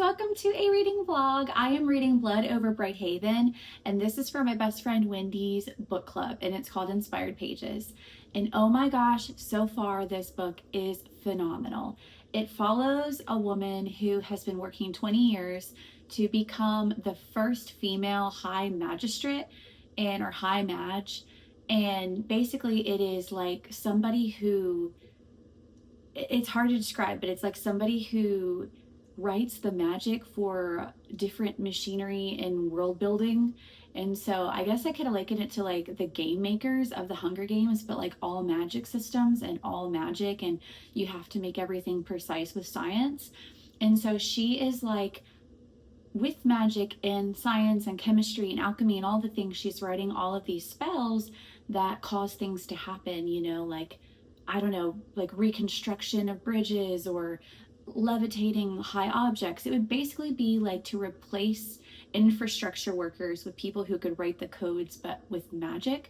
welcome to a reading vlog. I am reading Blood Over Brighthaven, and this is for my best friend Wendy's book club, and it's called Inspired Pages. And oh my gosh, so far this book is phenomenal. It follows a woman who has been working 20 years to become the first female high magistrate or high mage. And basically it is like somebody who, it's hard to describe, but it's like somebody who writes the magic for different machinery and world building. And so I guess I could liken it to like the game makers of the Hunger Games, but like all magic systems and all magic, and you have to make everything precise with science. And so she is like, with magic and science and chemistry and alchemy and all the things, she's writing all of these spells that cause things to happen, you know, like, I don't know, like reconstruction of bridges or levitating high objects. It would basically be like to replace infrastructure workers with people who could write the codes, but with magic.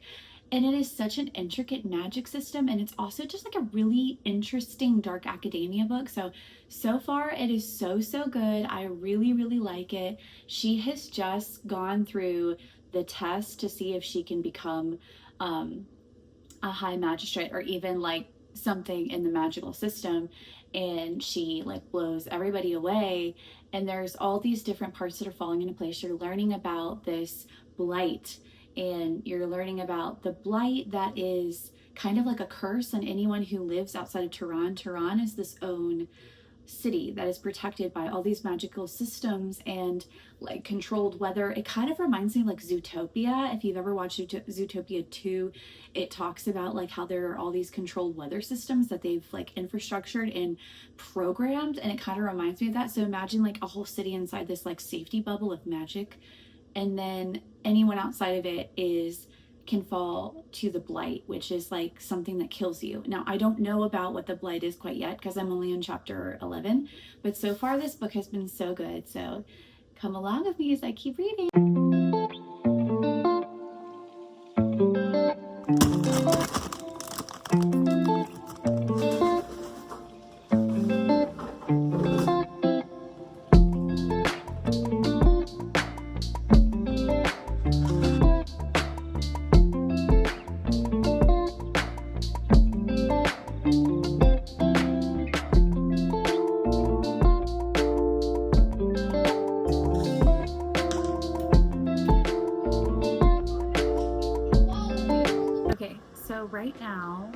And it is such an intricate magic system, and it's also just like a really interesting dark academia book. So far it is so good. I really like it. She has just gone through the test to see if she can become a high magistrate or even like something in the magical system, and she like blows everybody away. And there's all these different parts that are falling into place. You're learning about this blight, and you're learning about the blight that is kind of like a curse on anyone who lives outside of Tehran. Tehran is this own city that is protected by all these magical systems and like controlled weather. It kind of reminds me of like Zootopia. If you've ever watched Zootopia 2, it talks about like how there are all these controlled weather systems that they've like infrastructured and programmed, and it kind of reminds me of that. So imagine like a whole city inside this like safety bubble of magic, and then anyone outside of it can fall to the blight, which is like something that kills you. Now, I don't know about what the blight is quite yet because I'm only on chapter 11, but so far this book has been so good. So come along with me as I keep reading. Right now,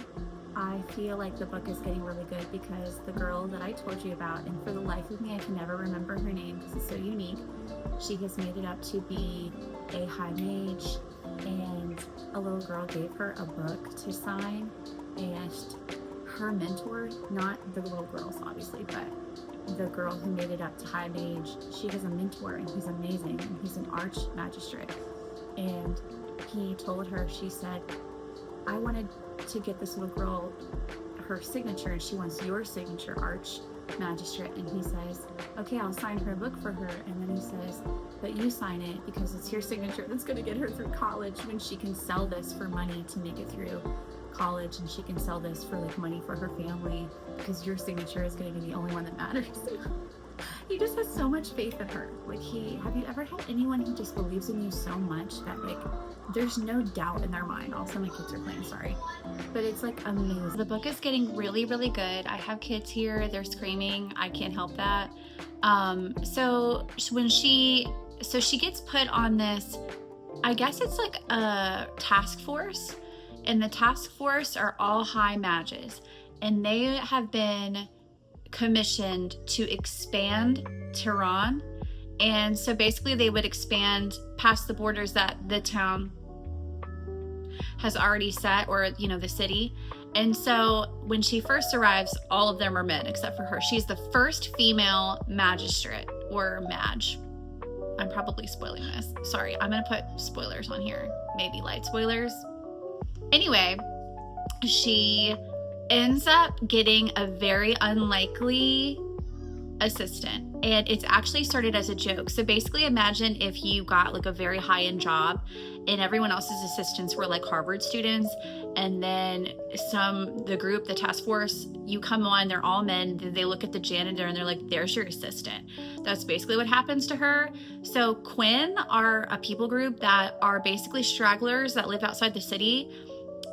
I feel like the book is getting really good because the girl that I told you about, and for the life of me I can never remember her name because it's so unique, she has made it up to be a high mage, and a little girl gave her a book to sign, and her mentor, not the little girls obviously, but the girl who made it up to high mage, she has a mentor, and he's amazing, and he's an arch magistrate. And he told her, she said, I wanted to get this little girl her signature, and she wants your signature, arch magistrate. And he says, okay, I'll sign her book for her. And then he says, but you sign it because it's your signature that's going to get her through college, when she can sell this for money to make it through college, and she can sell this for like money for her family because your signature is going to be the only one that matters. He just has so much faith in her. Like, have you ever had anyone who just believes in you so much that like there's no doubt in their mind? Also, my kids are playing, sorry, but it's like amazing. The book is getting really good. I have kids here, they're screaming, I can't help that. So she gets put on this, I guess it's like a task force, and the task force are all high mages, and they have been commissioned to expand Tehran. And so basically they would expand past the borders that the town has already set, or you know, the city. And so when she first arrives, all of them are men except for her. She's the first female magistrate, or mage. I'm probably spoiling this, sorry. I'm gonna put spoilers on here, maybe light spoilers. Anyway, she ends up getting a very unlikely assistant, and it's actually started as a joke. So basically imagine if you got like a very high-end job and everyone else's assistants were like Harvard students, and then the group, the task force, you come on, they're all men, they look at the janitor and they're like, there's your assistant. That's basically what happens to her. So Quinn are a people group that are basically stragglers that live outside the city,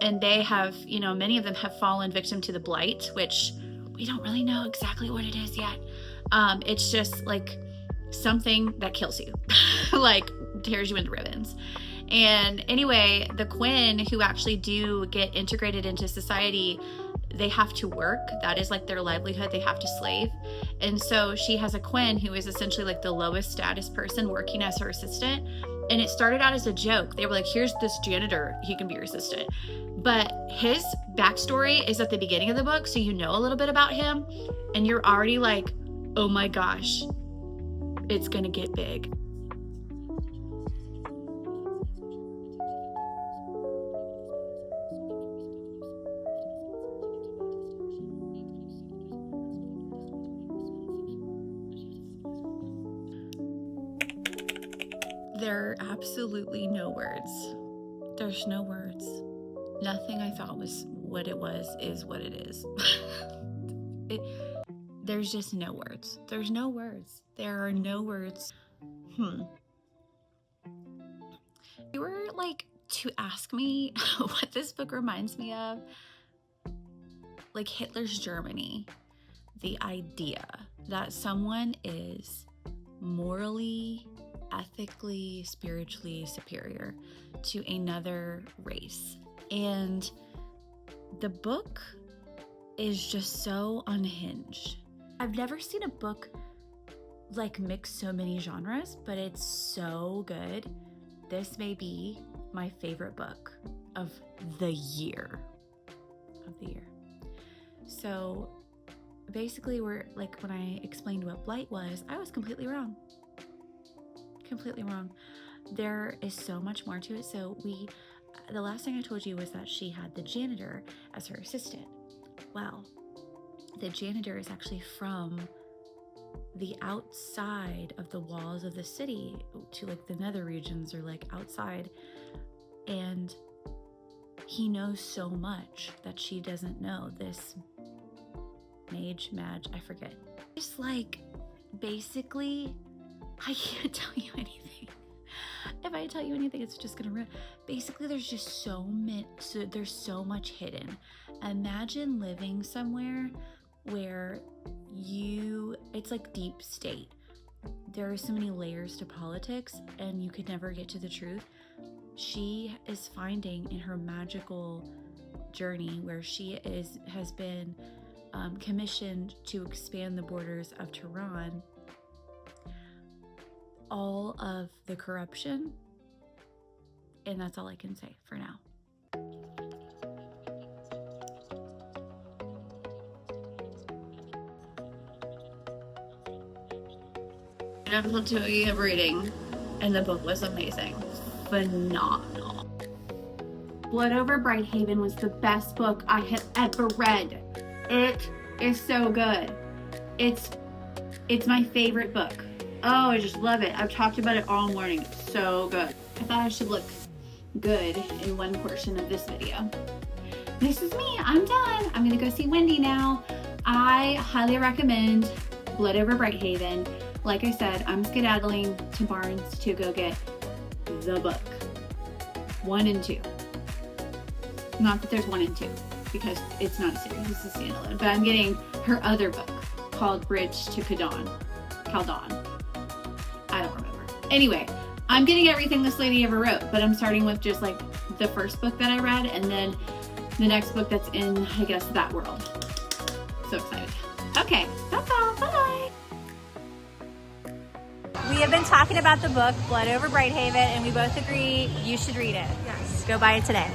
and they have, you know, many of them have fallen victim to the blight, which we don't really know exactly what it is yet. It's just like something that kills you, like tears you into ribbons. And anyway, the Quinn who actually do get integrated into society, they have to work. That is like their livelihood. They have to slave. And so she has a Quinn who is essentially like the lowest status person working as her assistant. And it started out as a joke. They were like, here's this janitor, he can be your assistant. But his backstory is at the beginning of the book, so you know a little bit about him, and you're already like, oh my gosh, it's gonna get big. There are absolutely no words. There's no words. Nothing I thought was what it was is what it is. There's just no words. There's no words. There are no words. If you were like to ask me what this book reminds me of, like Hitler's Germany, the idea that someone is morally, ethically, spiritually superior to another race. And the book is just so unhinged. I've never seen a book like mix so many genres, but it's so good. This may be my favorite book of the year. So basically, we're like, when I explained what blight was, I was completely wrong. There is so much more to it. So the last thing I told you was that she had the janitor as her assistant. Well, the janitor is actually from the outside of the walls of the city to like the nether regions, or like outside, and he knows so much that she doesn't know. This mage, I forget. Just like, basically, I can't tell you anything. If I tell you anything, it's just gonna ruin. Basically, there's just there's so much hidden. Imagine living somewhere where it's like deep state. There are so many layers to politics, and you could never get to the truth. She is finding in her magical journey, where she has been commissioned to expand the borders of Tehran, all of the corruption, and that's all I can say for now. Wonderful to me of reading, and the book was amazing. Phenomenal. Blood Over Brighthaven was the best book I have ever read. It is so good. It's my favorite book. Oh, I just love it. I've talked about it all morning. It's so good. I thought I should look good in one portion of this video. This is me. I'm done. I'm gonna go see Wendy now. I highly recommend Blood Over Brighthaven. Like I said, I'm skedaddling to Barnes to go get the book. 1 and 2. Not that there's 1 and 2, because it's not a series, it's a standalone. But I'm getting her other book called Bridge to Kaldon. I don't remember. Anyway, I'm getting everything this lady ever wrote, but I'm starting with just like the first book that I read, and then the next book that's in, I guess, that world. So excited. Okay, that's all. Bye. We have been talking about the book Blood Over Brighthaven, and we both agree you should read it. Yes. Go buy it today.